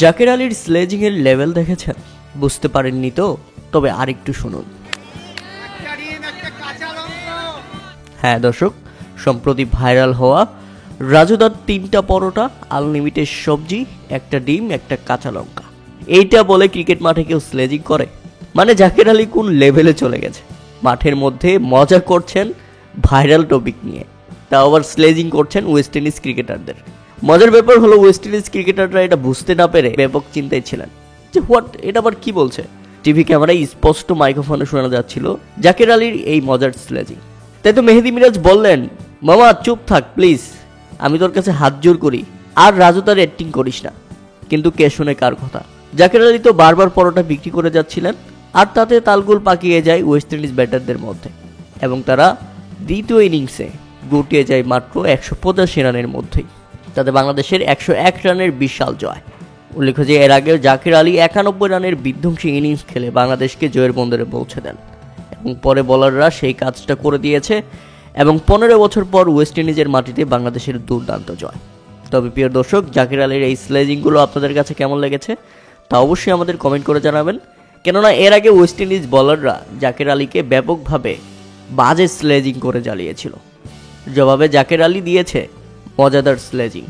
জাকের আলীর স্লেজিং এর লেভেল দেখেছেন? বুঝতে পারেননি তো? তবে আরেকটু শুনুন। হ্যাঁ দর্শক, সম্প্রতি ভাইরাল হওয়া রাজুদার 3টা পরোটা, আনলিমিটেড সবজি, একটা ডিম, একটা কাঁচা লঙ্কা, এইটা বলে ক্রিকেট মাঠে কেউ স্লেজিং করে? মানে জাকের আলী কোন লেভেলে চলে গেছে? মাঠের মধ্যে মজা করছেন ভাইরাল টপিক নিয়ে, তাও আবার স্লেজিং করছেন ওয়েস্ট ইন্ডিজ ক্রিকেটারদের। মজার ব্যাপার হলো ওয়েস্ট ইন্ডিজ ক্রিকেটাররা এটা বুঝতে না পেরে ব্যাপক চিন্তায় ছিলেন যে হোয়াট, এটা আবার কি বলছে। টিভি ক্যামেরায় স্পষ্ট মাইক্রোফোনে শোনা যাচ্ছিল জাকের আলীর এই মজার স্লেজিং। তাই তো মেহেদি মিরাজ বললেন, মামা চুপ থাক প্লিজ, আমি তোর কাছে হাত জোর করি, আর রাজু তার অ্যাক্টিং করিস না। কিন্তু কে শুনে কার কথা? জাকের আলী তো বারবার পরোটা বিক্রি করে যাচ্ছিলেন, আর তাতে তালগোল পাকিয়ে যায় ওয়েস্ট ইন্ডিজ ব্যাটারদের মধ্যে, এবং তারা দ্বিতীয় ইনিংসে গুটিয়ে যায় মাত্র 185 রানের মধ্যেই। তাতে বাংলাদেশের 101 রানের বিশাল জয়। উল্লেখ্য যে এর আগেও জাকের আলী 91 রানের বিধ্বংসী ইনিংস খেলে বাংলাদেশকে জয়ের বন্দরে পৌঁছে দেন, এবং পরে বোলাররা সেই কাজটা করে দিয়েছে, এবং 15 বছর পর ওয়েস্ট ইন্ডিজের মাটিতে বাংলাদেশের দুর্দান্ত জয়। তবে প্রিয় দর্শক, জাকের আলীর এই স্লেজিংগুলো আপনাদের কাছে কেমন লেগেছে তা অবশ্যই আমাদের কমেন্ট করে জানাবেন, কেননা এর আগে ওয়েস্ট ইন্ডিজ বোলাররা জাকের আলীকে ব্যাপকভাবে বাজে স্লেজিং করে জ্বালিয়েছিল। জবাবে জাকের আলী দিয়েছে মজাদার স্লেজিং।